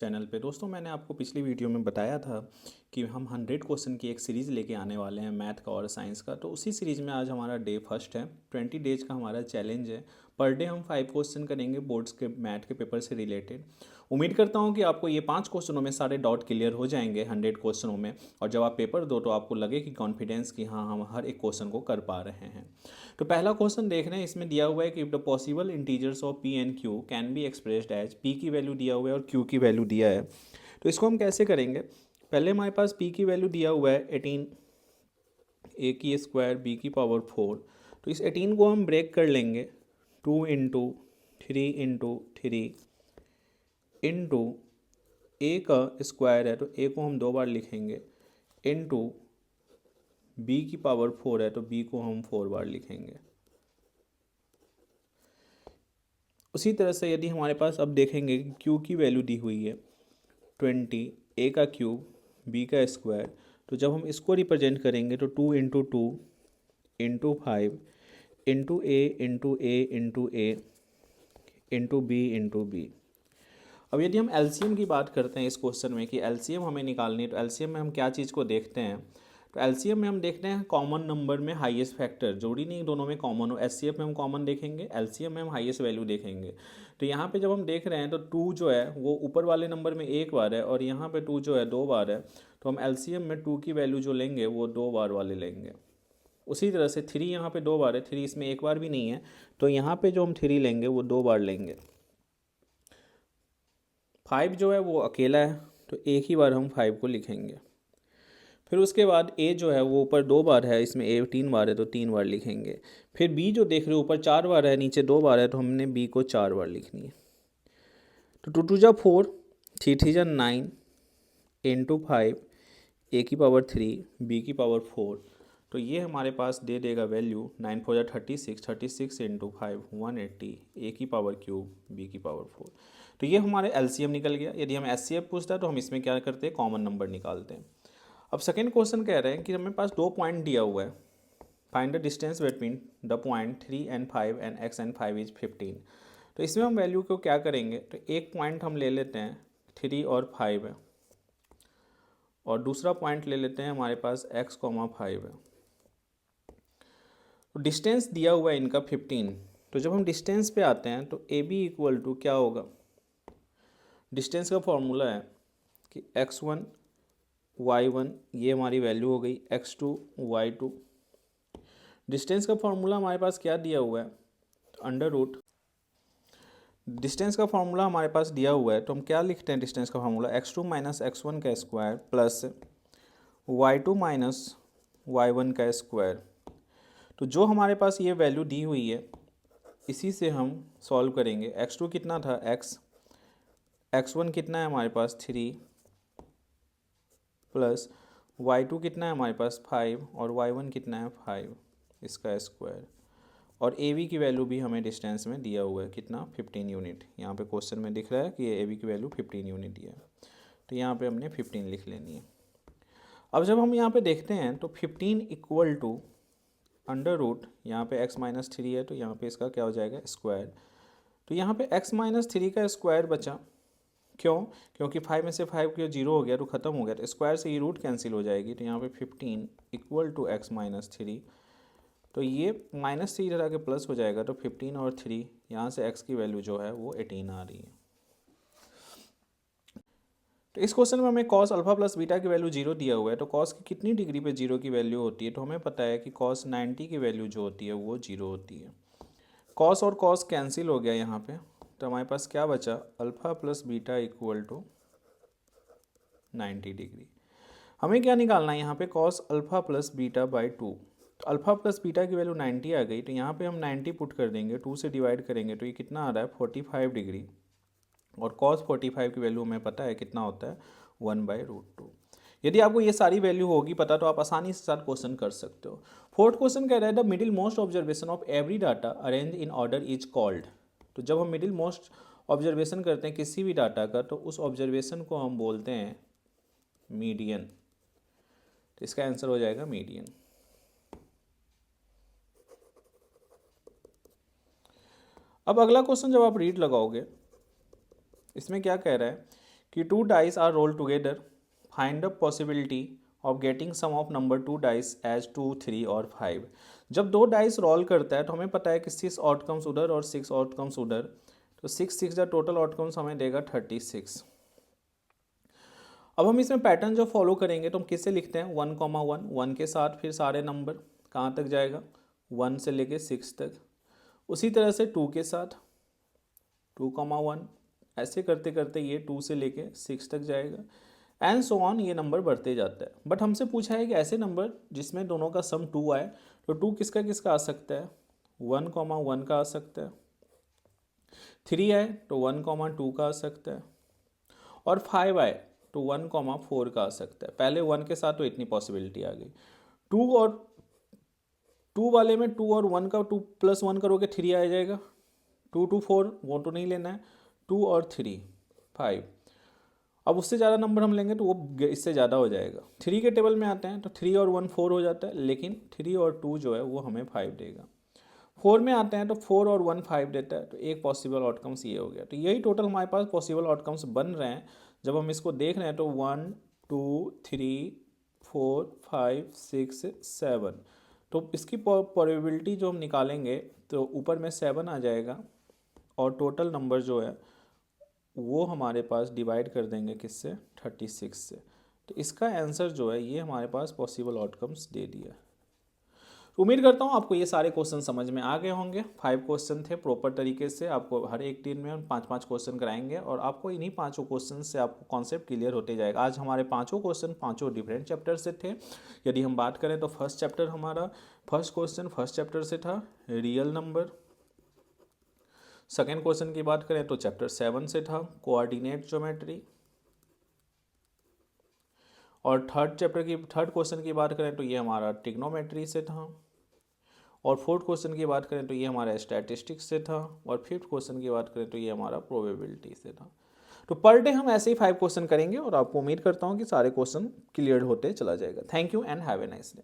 Channel पे। दोस्तों, मैंने आपको पिछली वीडियो में बताया था कि हम 100 क्वेश्चन की एक सीरीज़ लेके आने वाले हैं मैथ का और साइंस का। तो उसी सीरीज़ में आज हमारा डे फर्स्ट है। 20 डेज का हमारा चैलेंज है। पर डे हम 5 क्वेश्चन करेंगे बोर्ड्स के मैथ के पेपर से रिलेटेड। उम्मीद करता हूँ कि आपको ये 5 क्वेश्चनों में सारे डाउट क्लियर हो जाएंगे 100 क्वेश्चनों में, और जब आप पेपर दो तो आपको लगे कि कॉन्फिडेंस कि हाँ हम हर एक क्वेश्चन को कर पा रहे हैं। तो पहला क्वेश्चन देख रहे हैं, इसमें दिया हुआ है कि if the possible integers of P and Q can be expressed as, P की वैल्यू दिया हुआ है और क्यू की वैल्यू दिया है। तो इसको हम कैसे करेंगे? पहले हमारे पास p की वैल्यू दिया हुआ है 18, a की स्क्वायर b की पावर 4। तो इस 18 को हम ब्रेक कर लेंगे 2 इंटू 3 a का स्क्वायर है तो a को हम 2 बार लिखेंगे, इंटू b की पावर 4 है तो b को हम 4 बार लिखेंगे। उसी तरह से यदि हमारे पास अब देखेंगे कि q की वैल्यू दी हुई है 20, a का क्यूब b का स्क्वायर। तो जब हम इसको रिप्रेजेंट करेंगे तो 2 into 2 into 5 into a into B. अब यदि हम एलसीएम की बात करते हैं इस क्वेश्चन में कि एलसीएम हमें निकालनी है, तो एलसीएम में हम क्या चीज़ को देखते हैं? तो एलसीएम में हम देखते हैं कॉमन नंबर में हाईएस्ट फैक्टर। जरूरी नहीं दोनों में कॉमन हो। एचसीएफ में हम कॉमन देखेंगे, एलसीएम में हम हाईएस्ट वैल्यू देखेंगे। तो यहाँ पे जब हम देख रहे हैं तो 2 जो है वो ऊपर वाले नंबर में एक बार है और यहाँ पे 2 जो है 2 बार है। तो हम एलसीएम में 2 की वैल्यू जो लेंगे वो 2 बार वाले लेंगे। उसी तरह से 3 यहाँ पे 2 बार है, 3 इसमें एक बार भी नहीं है, तो यहाँ पे जो हम 3 लेंगे वो 2 बार लेंगे। 5 जो है वो अकेला है तो एक ही बार हम 5 को लिखेंगे। फिर उसके बाद ए जो है वो ऊपर 2 बार है, इसमें ए 3 बार है तो 3 बार लिखेंगे। फिर बी जो देख रहे हो ऊपर 4 बार है नीचे 2 बार है तो हमने बी को 4 बार लिखनी है। तो 2 2 जा 4, 3 3 जा 9 इंटू 5, ए की पावर 3 बी की पावर 4। तो ये हमारे पास दे देगा वैल्यू 9 4 जा 36, 36 इंटू 5 180, ए की पावर क्यूब बी की पावर 4। तो ये हमारे एलसीएम निकल गया। यदि हम एचसीएफ पूछता है तो हम इसमें क्या करते हैं, कॉमन नंबर निकालते हैं। अब सेकेंड क्वेश्चन कह रहे हैं कि हमें पास 2 पॉइंट दिया हुआ है। Find the distance between the point 3 and 5 and x and 5 is 15। तो इसमें हम वैल्यू को क्या करेंगे, तो एक पॉइंट हम ले लेते हैं 3 और 5 है, और दूसरा पॉइंट ले लेते हैं हमारे पास x, 5 है। तो डिस्टेंस दिया हुआ है इनका 15। तो जब हम डिस्टेंस पे आते हैं तो ए बी इक्वल टू क्या होगा, डिस्टेंस का फॉर्मूला है कि x1 y1, ये हमारी वैल्यू हो गई, x2 y2। डिस्टेंस का फॉर्मूला हमारे पास क्या दिया हुआ है, तो अंडर रूट, डिस्टेंस का फॉर्मूला हमारे पास दिया हुआ है तो हम क्या लिखते हैं, डिस्टेंस का फॉर्मूला x2 माइनस x1 का square plus y2 minus y1 का स्क्वायर। तो जो हमारे पास ये वैल्यू दी हुई है इसी से हम सॉल्व करेंगे। x2 कितना था x1 कितना है हमारे पास 3 प्लस y2 कितना है हमारे पास 5 और y1 कितना है 5, इसका स्क्वायर। और ए बी की वैल्यू भी हमें डिस्टेंस में दिया हुआ है कितना, 15 यूनिट। यहाँ पे क्वेश्चन में दिख रहा है कि ए बी की वैल्यू 15 यूनिट दिया है, तो यहाँ पे हमने 15 लिख लेनी है। अब जब हम यहाँ पे देखते हैं तो 15 इक्वल टू अंडर रूट, यहाँ पे x-3 है तो यहाँ पे इसका क्या हो जाएगा, स्क्वायर। तो यहाँ पे x-3 का स्क्वायर बचा, क्यों? क्योंकि 5 में से 5 क्यों 0 हो गया तो ख़त्म हो गया, तो स्क्वायर से ये रूट कैंसिल हो जाएगी। तो यहाँ पे 15 इक्वल टू x-3, तो ये -3 इधर आके प्लस हो जाएगा, तो 15 और 3 यहाँ से x की वैल्यू जो है वो 18 आ रही है। तो इस क्वेश्चन में हमें cos अल्फा प्लस बीटा की वैल्यू 0 दिया हुआ है। तो cos की कितनी डिग्री पे 0 की वैल्यू होती है, तो हमें पता है कि cos 90 की वैल्यू जो होती है वो 0 होती है। cos और cos कैंसिल हो गया यहाँ पे, तो हमारे पास क्या बचा, alpha plus beta equal to 90 degree. हमें क्या निकालना है यहाँ पे, cos alpha plus beta by 2। तो अल्फा प्लस बीटा की वैल्यू 90 आ गई, तो यहाँ पे हम 90 पुट कर देंगे, 2 से डिवाइड करेंगे तो ये कितना आ रहा है 45 डिग्री। और cos 45 की वैल्यू हमें पता है कितना होता है 1/√2। यदि आपको ये सारी वैल्यू होगी पता तो आप आसानी से साथ क्वेश्चन कर सकते हो। फोर्थ क्वेश्चन कह रहा है the middle most observation of every data arrange in order is called. तो जब हम मिडिल मोस्ट ऑब्जर्वेशन करते हैं किसी भी डाटा का तो उस ऑब्जर्वेशन को हम बोलते हैं मीडियन। तो इसका आंसर हो जाएगा मीडियन। अब अगला क्वेश्चन जब आप रीड लगाओगे इसमें क्या कह रहा है कि 2 dice are roll together, find the possibility of getting sum of number 2 dice as 2, 3 और 5। जब 2 डाइस रोल करता है तो हमें पता है कि 6 आउटकम्स उधर और 6 आउटकम्स उधर, तो 6 द टोटल आउटकम्स हमें देगा 36। अब हम इसमें पैटर्न जो फॉलो करेंगे तो हम किससे लिखते हैं, 1,1, 1 के साथ फिर सारे नंबर कहाँ तक जाएगा, 1 से लेके 6 तक। उसी तरह से 2 के साथ 2,1, ऐसे करते करते ये 2 से लेके 6 तक जाएगा, एंड सो ऑन, ये नंबर बढ़ते जाता है। बट हमसे पूछा है कि ऐसे नंबर जिसमें दोनों का सम 2 आए, तो 2 किसका किसका आ सकता है, 1,1 का आ सकता है, 3 आए तो 1,2 का आ सकता है, और 5 आए तो 1,4 का आ सकता है। पहले 1 के साथ तो इतनी पॉसिबिलिटी आ गई। 2 वाले में 2 और 1 का 2 + 1 करोगे 3 आ जाएगा, 2 to 4 वो तो नहीं लेना है, 2 और 3 5। अब उससे ज़्यादा नंबर हम लेंगे तो वो इससे ज़्यादा हो जाएगा। 3 के टेबल में आते हैं तो 3 और 1 4 हो जाता है, लेकिन 3 और 2 जो है वो हमें 5 देगा। 4 में आते हैं तो 4 और 1 5 देता है, तो एक पॉसिबल आउटकम्स ये हो गया। तो यही टोटल हमारे पास पॉसिबल आउटकम्स बन रहे हैं। जब हम इसको देख रहे हैं तो 1 2 3 4 5 6 7, तो इसकी प्रोबेबिलिटी जो हम निकालेंगे तो ऊपर में 7 आ जाएगा, और टोटल नंबर जो है वो हमारे पास डिवाइड कर देंगे किससे, 36 से। तो इसका आंसर जो है ये हमारे पास पॉसिबल आउटकम्स दे दिया। उम्मीद करता हूँ आपको ये सारे क्वेश्चन समझ में आ गए होंगे। 5 क्वेश्चन थे, प्रॉपर तरीके से आपको हर एक दिन में हम 5-5 क्वेश्चन कराएंगे, और आपको इन्हीं 5 क्वेश्चन से आपको कॉन्सेप्ट क्लियर होते जाएगा। आज हमारे 5 क्वेश्चन 5 डिफरेंट चैप्टर से थे। यदि हम बात करें तो फर्स्ट चैप्टर हमारा, फर्स्ट क्वेश्चन फर्स्ट चैप्टर से था, रियल नंबर। सेकेंड क्वेश्चन की बात करें तो चैप्टर 7 से था, कोऑर्डिनेट ज्योमेट्री। और थर्ड क्वेश्चन की बात करें तो ये हमारा ट्रिग्नोमेट्री से था। और फोर्थ क्वेश्चन की बात करें तो ये हमारा स्टैटिस्टिक्स से था। और फिफ्थ क्वेश्चन की बात करें तो ये हमारा प्रोबेबिलिटी से था। तो पर डे हम ऐसे ही 5 क्वेश्चन करेंगे, और आपको उम्मीद करता हूँ कि सारे क्वेश्चन क्लियर होते चला जाएगा। Thank you and have a nice day.